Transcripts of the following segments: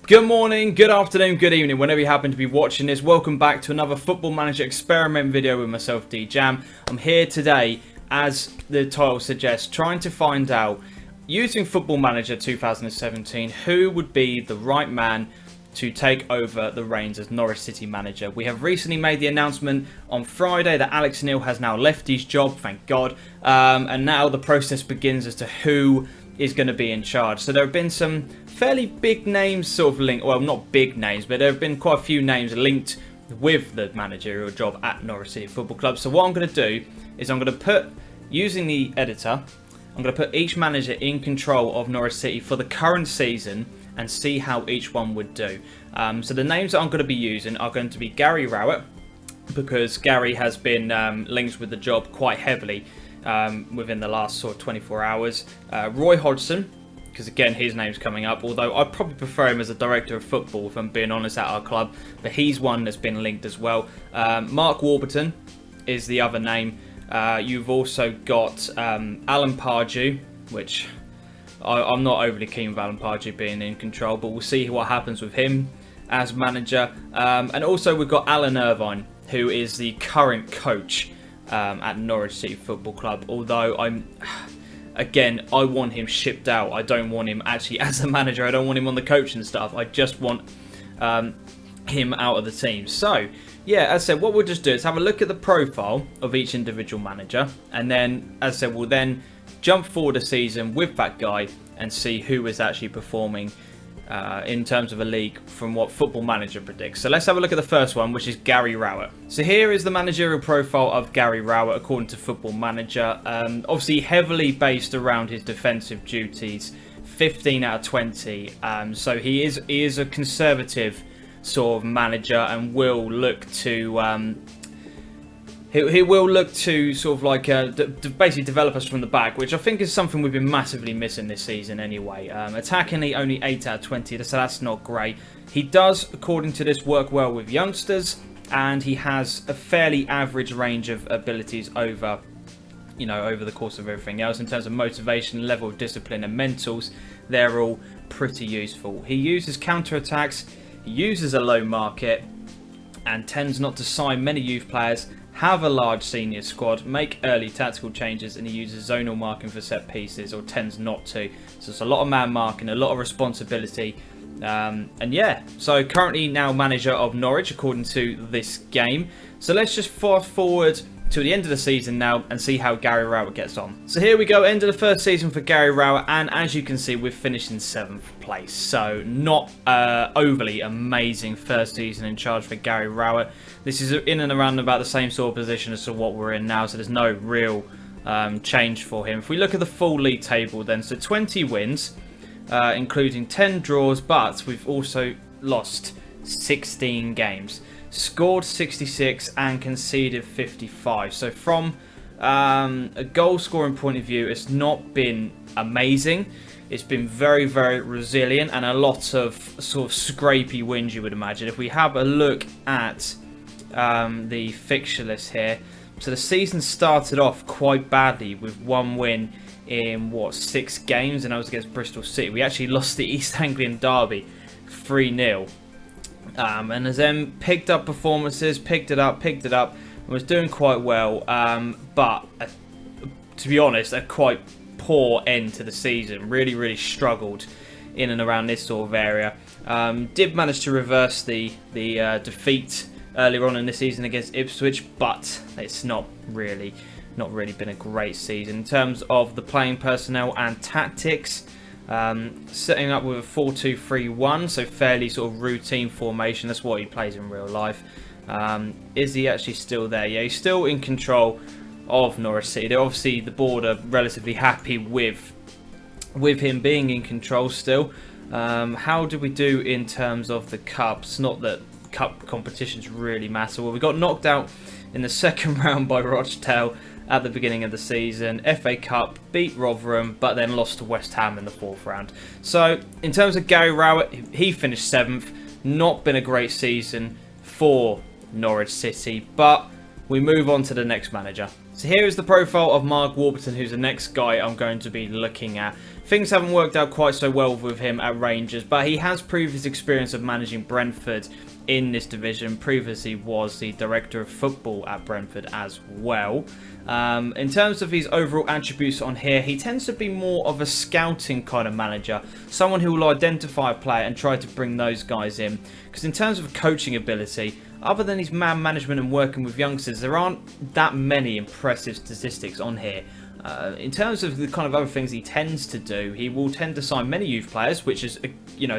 Good morning, good afternoon, good evening, whenever you happen to be watching this. Welcome back to another Football Manager experiment video with myself, D-Jam. I'm here today, as the title suggests, trying to find out, using Football Manager 2017, who would be the right man to take over the reins as Norwich City manager. We have recently made the announcement on Friday that Alex Neil has now left his job, thank God, and now the process begins as to who is going to be in charge. So there have been some fairly big names sort of linked, well, not big names, but there have been quite a few names linked with the managerial job at Norwich City Football Club. So what I'm going to do is I'm going to put, using the editor, I'm going to put each manager in control of Norwich City for the current season and see how each one would do. So the names that I'm going to be using are going to be Gary Rowett, because Gary has been linked with the job quite heavily within the last sort of 24 hours. Roy Hodgson, because again his name's coming up, although I'd probably prefer him as a director of football if I'm being honest at our club, but he's one that's been linked as well. Mark Warburton is the other name. You've also got Alan Pardew, which I'm not overly keen with Alan Pardew being in control, but we'll see what happens with him as manager. And also we've got Alan Irvine, who is the current coach at Norwich City Football Club, although I want him shipped out. I don't want him actually as a manager. I don't want him on the coaching staff. I just want him out of the team. So yeah, as I said, what we'll just do is have a look at the profile of each individual manager, and then, as I said, we'll then jump forward a season with that guy and see who is actually performing in terms of a league from what Football Manager predicts. So let's have a look at the first one, which is Gary Rowett. So here is the managerial profile of Gary Rowett according to Football Manager. Obviously heavily based around his defensive duties, 15 out of 20. So he is a conservative sort of manager and will look to he will look to sort of like basically develop us from the back, which I think is something we've been massively missing this season anyway. Attackingly, only 8 out of 20, so that's not great. He does, according to this, work well with youngsters, and he has a fairly average range of abilities over the course of everything else. In terms of motivation, level of discipline, and mentals, they're all pretty useful. He uses counter-attacks, he uses a low market, and tends not to sign many youth players, have a large senior squad, make early tactical changes, and he uses zonal marking for set pieces, or tends not to. So it's a lot of man marking, a lot of responsibility. And yeah, so currently now manager of Norwich according to this game. So let's just fast forward to the end of the season now and see how Gary Rowett gets on. So here we go, end of the first season for Gary Rowett, and as you can see, we've finished in 7th place. So not overly amazing first season in charge for Gary Rowett. This is in and around about the same sort of position as to what we're in now, so there's no real change for him. If we look at the full league table then, so 20 wins, including 10 draws, but we've also lost 16 games. Scored 66 and conceded 55. So from a goal scoring point of view, it's not been amazing. It's been very, very resilient and a lot of sort of scrapey wins, you would imagine. If we have a look at the fixture list here, so the season started off quite badly with 1 win in 6 games, and that was against Bristol City. We actually lost the East Anglian derby 3-0. And has then picked up performances, picked it up, and was doing quite well, but to be honest, a quite poor end to the season. Really struggled in and around this sort of area. Did manage to reverse the defeat earlier on in the season against Ipswich, but it's not really been a great season in terms of the playing personnel and tactics. Setting up with a 4-2-3-1, so fairly sort of routine formation. That's what he plays in real life. Is he actually still there? Yeah, he's still in control of Norwich City. Obviously, the board are relatively happy with him being in control still. How did we do in terms of the cups? Not that cup competitions really matter. Well, we got knocked out in the second round by Rochdale at the beginning of the season. FA Cup, beat Rotherham, but then lost to West Ham in the 4th round. So in terms of Gary Rowett, he finished 7th. Not been a great season for Norwich City, but we move on to the next manager. So here is the profile of Mark Warburton, who's the next guy I'm going to be looking at. Things haven't worked out quite so well with him at Rangers, but he has proved his experience of managing Brentford in this division. Previously was the director of football at Brentford as well. In terms of his overall attributes on here, he tends to be more of a scouting kind of manager, someone who will identify a player and try to bring those guys in. Because in terms of coaching ability, other than his man management and working with youngsters, there aren't that many impressive statistics on here. In terms of the kind of other things he tends to do, he will tend to sign many youth players, which is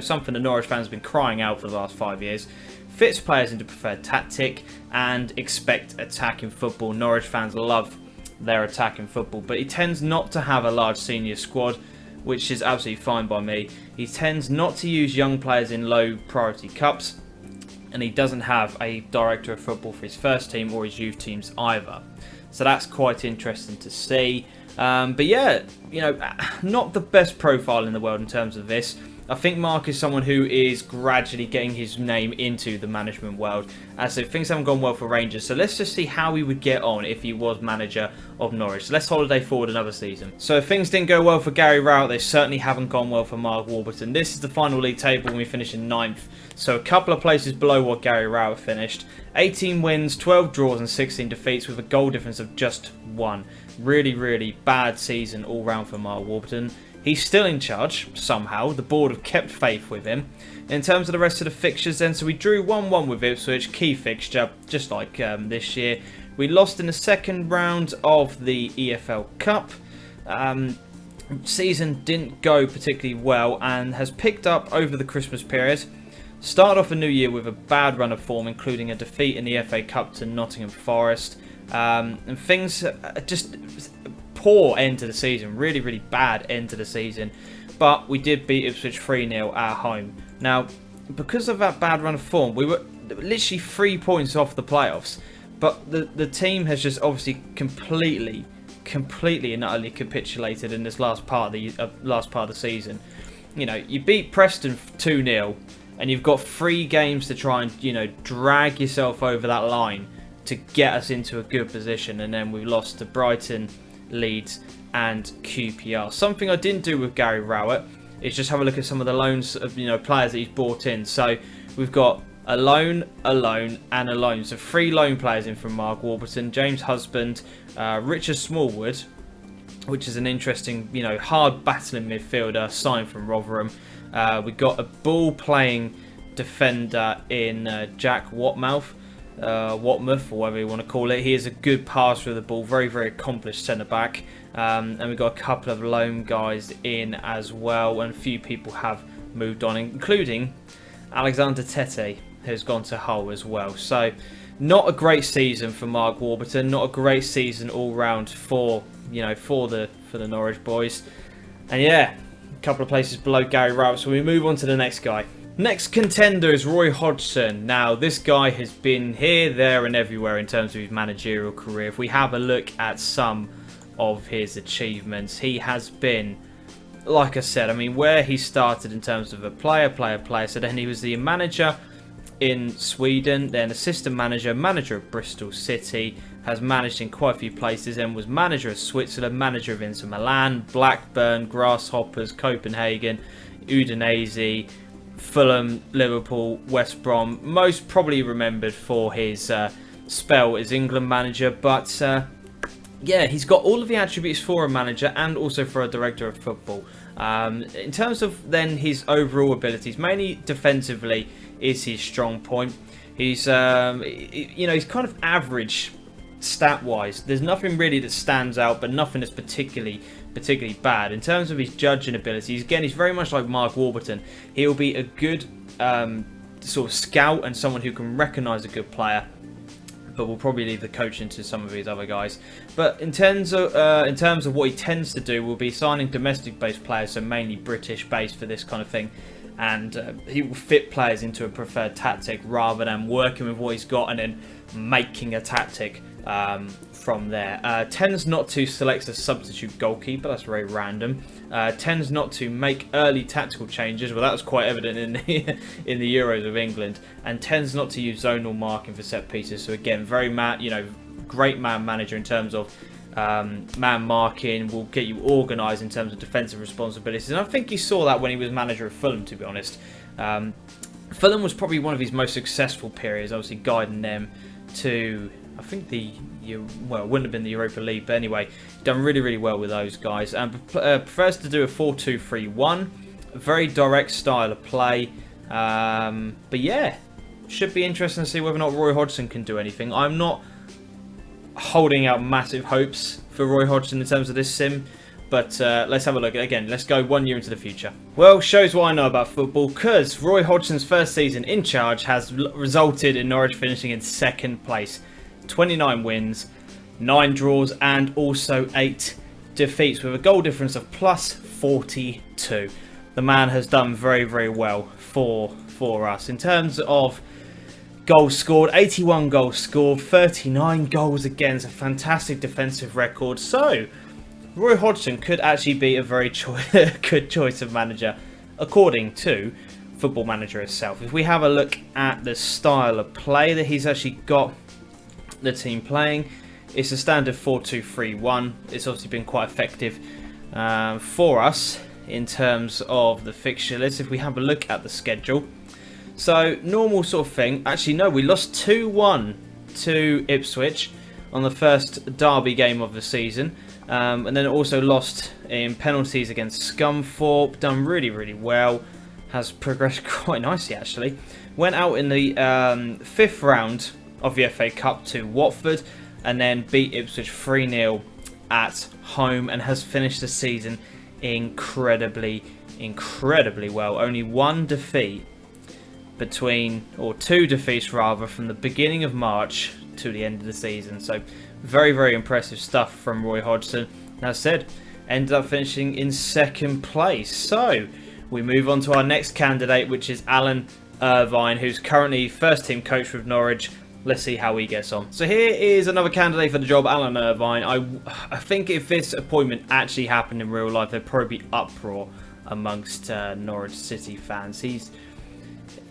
something the Norwich fans have been crying out for the last 5 years. Fits players into preferred tactic and expect attacking football. Norwich fans love their attacking football, but he tends not to have a large senior squad, which is absolutely fine by me. He tends not to use young players in low priority cups, and he doesn't have a director of football for his first team or his youth teams either. So that's quite interesting to see. But yeah, not the best profile in the world in terms of this. I think Mark is someone who is gradually getting his name into the management world. So things haven't gone well for Rangers. So let's just see how he would get on if he was manager of Norwich. So let's holiday forward another season. So if things didn't go well for Gary Rowett, they certainly haven't gone well for Mark Warburton. This is the final league table when we finish in 9th. So a couple of places below what Gary Rowett finished. 18 wins, 12 draws and 16 defeats with a goal difference of just 1. Really, really bad season all round for Mark Warburton. He's still in charge, somehow. The board have kept faith with him. In terms of the rest of the fixtures then, so we drew 1-1 with Ipswich, key fixture, just like this year. We lost in the second round of the EFL Cup. Season didn't go particularly well and has picked up over the Christmas period. Started off a new year with a bad run of form, including a defeat in the FA Cup to Nottingham Forest. And things just poor end to the season, really, really bad end to the season. But we did beat Ipswich 3-0 at home. Now, because of that bad run of form, we were literally 3 points off the playoffs. But the team has just obviously completely and utterly capitulated in this last part of the season. You beat Preston 2-0, and you've got 3 games to try and drag yourself over that line to get us into a good position, and then we lost to Brighton, Leeds and QPR. Something I didn't do with Gary Rowett is just have a look at some of the loans of players that he's brought in. So we've got a loan and a loan. So 3 loan players in from Mark Warburton: James Husband, Richard Smallwood, which is an interesting, hard battling midfielder signed from Rotherham. We got a ball playing defender in Jack Watmouth, or whatever you want to call it. He is a good passer of the ball, very, very accomplished centre-back. And we've got a couple of loan guys in as well, and a few people have moved on, including Alexander Tete, who's gone to Hull as well. So not a great season for Mark Warburton, not a great season all round for the Norwich boys. And yeah, a couple of places below Gary Rowett. So we move on to the next guy. Next contender is Roy Hodgson. Now, this guy has been here, there and everywhere in terms of his managerial career. If we have a look at some of his achievements, he has been, like I said, where he started in terms of a player. So then he was the manager in Sweden, then assistant manager of Bristol City, has managed in quite a few places, and was manager of Switzerland, manager of Inter Milan, Blackburn, Grasshoppers, Copenhagen, Udinese, Fulham, Liverpool, West Brom. Most probably remembered for his spell as England manager, but yeah, he's got all of the attributes for a manager and also for a director of football. In terms of then his overall abilities, mainly defensively is his strong point. He's he's kind of average stat-wise. There's nothing really that stands out, but nothing that's particularly bad. In terms of his judging abilities, again, he's very much like Mark Warburton. He'll be a good sort of scout and someone who can recognise a good player, but we'll probably leave the coaching to some of his other guys. But in terms of what he tends to do, will be signing domestic-based players, so mainly British-based for this kind of thing. And he will fit players into a preferred tactic rather than working with what he's got and then making a tactic from there. Tends not to select a substitute goalkeeper, that's very random. Tends not to make early tactical changes, well, that was quite evident in the Euros of England. And tends not to use zonal marking for set pieces. So again, very great man manager in terms of man marking, will get you organised in terms of defensive responsibilities. And I think you saw that when he was manager of Fulham, to be honest. Fulham was probably one of his most successful periods, obviously guiding them to, I think it wouldn't have been the Europa League, but anyway, done really, really well with those guys. And prefers to do a 4-2-3-1, a very direct style of play. But yeah, should be interesting to see whether or not Roy Hodgson can do anything. I'm not holding out massive hopes for Roy Hodgson in terms of this sim, but let's have a look. Again, let's go 1 year into the future. Well, shows what I know about football, because Roy Hodgson's first season in charge has resulted in Norwich finishing in 2nd place. 29 wins, 9 draws, and also 8 defeats, with a goal difference of plus 42. The man has done very, very well for us. In terms of goals scored, 81 goals scored, 39 goals against, a fantastic defensive record. So, Roy Hodgson could actually be a very good choice of manager, according to Football Manager itself. If we have a look at the style of play that he's actually got the team playing, it's a standard 4-2-3-1. It's obviously been quite effective for us in terms of the fixture list. If we have a look at the schedule, so normal sort of thing. Actually, no, we lost 2-1 to Ipswich on the first derby game of the season, and then also lost in penalties against Scunthorpe. Done really, really well. Has progressed quite nicely, actually. Went out in the 5th round of the FA Cup to Watford, and then beat Ipswich 3-0 at home, and has finished the season incredibly well. Only 1 defeat two defeats rather, from the beginning of March to the end of the season. So very, very impressive stuff from Roy Hodgson. As I said, ended up finishing in 2nd place. So we move on to our next candidate, which is Alan Irvine, who's currently first team coach with Norwich. Let's see how he gets on. So here is another candidate for the job, Alan Irvine. I think if this appointment actually happened in real life, there'd probably be uproar amongst Norwich City fans.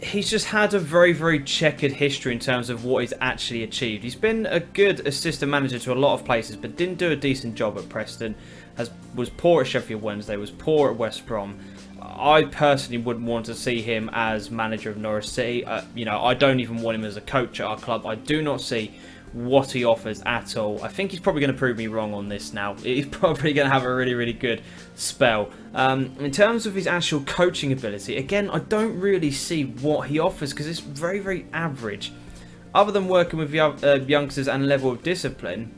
He's just had a very, very checkered history in terms of what he's actually achieved. He's been a good assistant manager to a lot of places, but didn't do a decent job at Preston. Was poor at Sheffield Wednesday, was poor at West Brom. I personally wouldn't want to see him as manager of Norwich City. I don't even want him as a coach at our club. I do not see what he offers at all. I think he's probably going to prove me wrong on this now. He's probably going to have a really, really good spell. In terms of his actual coaching ability, again, I don't really see what he offers, because it's very, very average. Other than working with youngsters and level of discipline,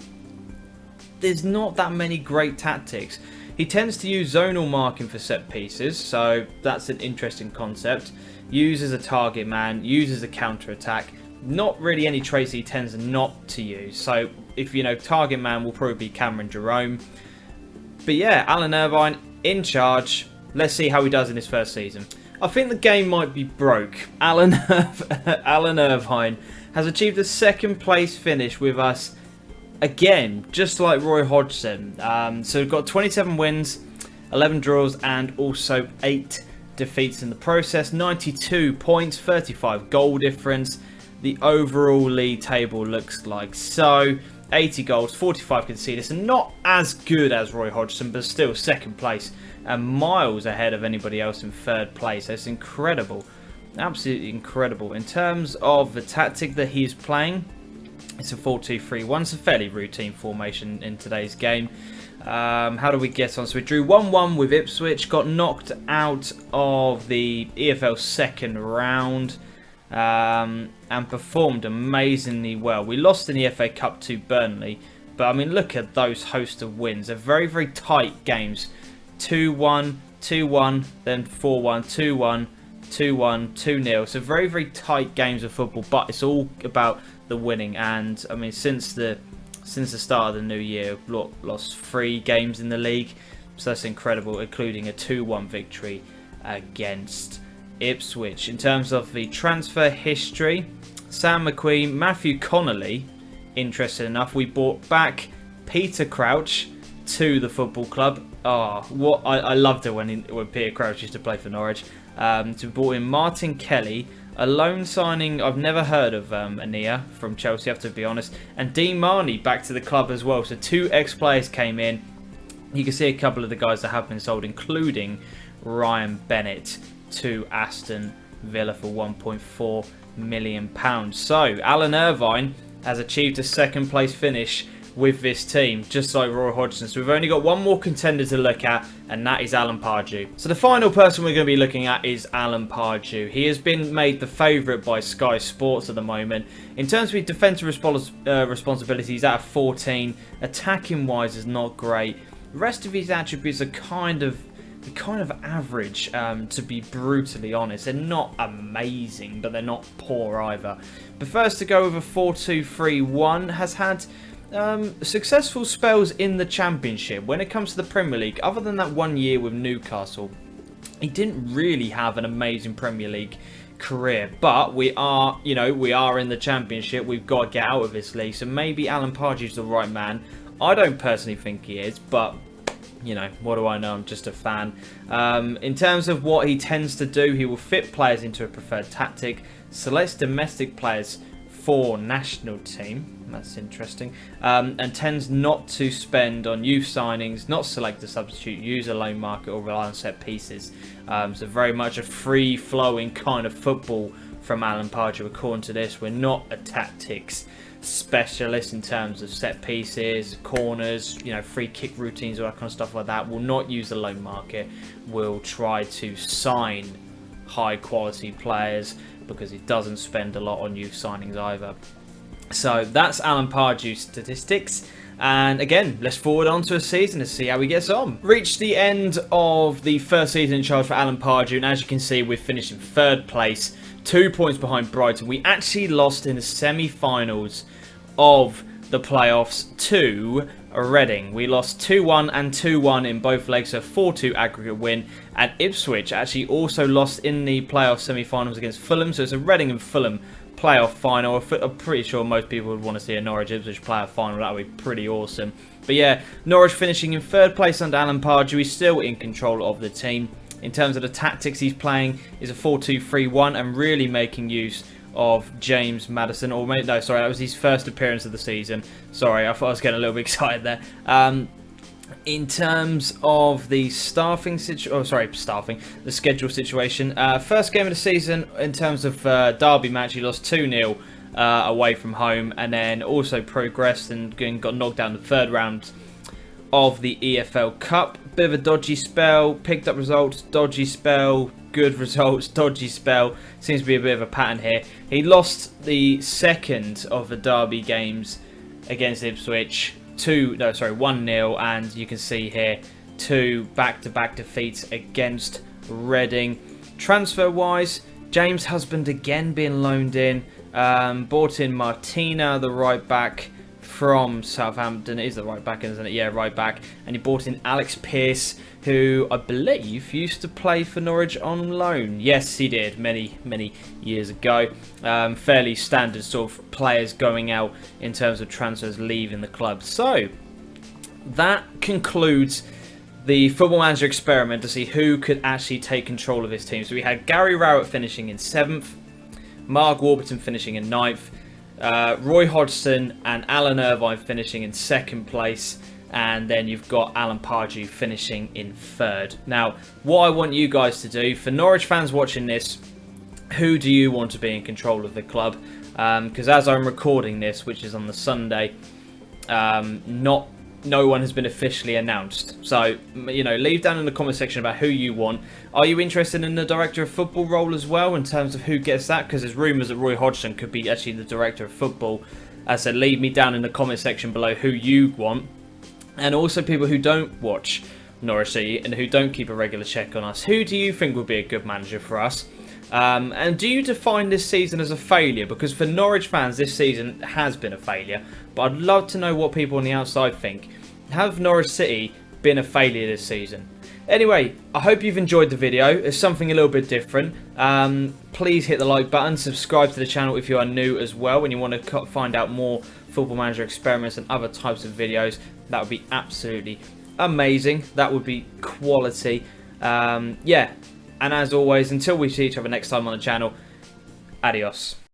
there's not that many great tactics. He tends to use zonal marking for set pieces, so that's an interesting concept. Uses a target man, uses a counter attack. Not really any traits he tends not to use. So if target man will probably be Cameron Jerome. But yeah, Alan Irvine in charge. Let's see how he does in his first season. I think the game might be broke. Alan Irvine has achieved a 2nd place finish with us. Again, just like Roy Hodgson. So we've got 27 wins, 11 draws, and also 8 defeats in the process. 92 points, 35 goal difference. The overall league table looks like so. 80 goals, 45 conceded. So not as good as Roy Hodgson, but still 2nd place and miles ahead of anybody else in 3rd place. That's incredible. Absolutely incredible. In terms of the tactic that he's playing, it's a 4-2-3-1. It's a fairly routine formation in today's game. How do we get on? So we drew 1-1 with Ipswich. Got knocked out of the EFL 2nd round. And performed amazingly well. We lost in the FA Cup to Burnley. But, I mean, look at those host of wins. They're very, very tight games. 2-1, 2-1, then 4-1, 2-1, 2-1, 2-0. So very, very tight games of football. But it's all about the winning. And I mean, since the start of the new year, lost 3 games in the league, so that's incredible, including a 2-1 victory against Ipswich. In terms of the transfer history, Sam McQueen, Matthew Connolly, interesting enough, we brought back Peter Crouch to the football club. I loved it when Peter Crouch used to play for Norwich. So we brought in Martin Kelly, A loan signing I've never heard of, Ania from Chelsea, I have to be honest. And Dean Marney back to the club as well. So 2 ex-players came in. You can see a couple of the guys that have been sold, including Ryan Bennett to Aston Villa for £1.4 million. So Alan Irvine has achieved a 2nd place finish with this team, just like Roy Hodgson. So we've only got one more contender to look at, and that is Alan Pardew. So the final person we're going to be looking at is Alan Pardew. He has been made the favourite by Sky Sports at the moment. In terms of his defensive responsibilities, out of 14. Attacking wise is not great. The rest of his attributes are kind of average, to be brutally honest. They're not amazing, but they're not poor either. Prefers to go with a 4-2-3-1. Has had successful spells in the Championship. When it comes to the Premier League, other than that 1 year with Newcastle, he didn't really have an amazing Premier League career. But we are in the Championship. We've got to get out of this league. So maybe Alan Pardew's the right man. I don't personally think he is, but what do I know? I'm just a fan. In terms of what he tends to do, he will fit players into a preferred tactic, selects domestic players for national team. That's interesting. And tends not to spend on youth signings, not select a substitute, use a loan market, or rely on set pieces. So very much a free-flowing kind of football from Alan Pardew. According to this, we're not a tactics specialist in terms of set pieces, corners, free kick routines, all that kind of stuff like that. Will not use the loan market. Will try to sign high quality players because he doesn't spend a lot on youth signings either. So that's Alan Pardew's statistics. And again, let's forward on to a season to see how he gets on. Reached the end of the first season in charge for Alan Pardew, and as you can see, we've finished in 3rd place, 2 points behind Brighton. We actually lost in the semi-finals of the playoffs to Reading. We lost 2-1 and 2-1 in both legs, so 4-2 aggregate win. And Ipswich actually also lost in the playoff semi-finals against Fulham, so it's a Reading and Fulham playoff final. I'm pretty sure most people would want to see a Norwich Ipswich playoff final. That would be pretty awesome. But yeah, Norwich finishing in 3rd place under Alan Pardew. He's still in control of the team. In terms of the tactics he's playing is a 4-2-3-1 and really making use of James Maddison. Or no, sorry, that was his first appearance of the season. Sorry, I thought I was getting a little bit excited there. In terms of the the schedule situation. First game of the season in terms of derby match, he lost 2-0 away from home, and then also progressed and got knocked down the 3rd round of the EFL Cup. Bit of a dodgy spell, picked up results, dodgy spell, good results, dodgy spell. Seems to be a bit of a pattern here. He lost the 2nd of the derby games against Ipswich, 1-0, and you can see here 2 back-to-back defeats against Reading. Transfer-wise, James Husband again being loaned in. Bought in Martina, the right back from Southampton. It is the right back, isn't it? Yeah, right back. And he bought in Alex Pearce, who I believe used to play for Norwich on loan. Yes, he did, many years ago. Fairly standard sort of players going out in terms of transfers leaving the club. So that concludes the Football Manager experiment to see who could actually take control of his team. So we had Gary Rowett finishing in 7th, Mark Warburton finishing in 9th, Roy Hodgson and Alan Irvine finishing in 2nd place, and then you've got Alan Pardew finishing in 3rd. Now, what I want you guys to do, for Norwich fans watching this, who do you want to be in control of the club? Because as I'm recording this, which is on the Sunday, no one has been officially announced. So, leave down in the comment section about who you want. Are you interested in the Director of Football role as well, in terms of who gets that? Because there's rumours that Roy Hodgson could be actually the Director of Football. As I said, leave me down in the comment section below who you want. And also people who don't watch Norwich City and who don't keep a regular check on us. Who do you think would be a good manager for us? And do you define this season as a failure? Because for Norwich fans, this season has been a failure. But I'd love to know what people on the outside think. Have Norwich City been a failure this season? Anyway, I hope you've enjoyed the video. It's something a little bit different. Please hit the like button. Subscribe to the channel if you are new as well. And you want to find out more Football Manager experiments and other types of videos, that would be absolutely amazing. That would be quality. Yeah. And as always, until we see each other next time on the channel, Adios.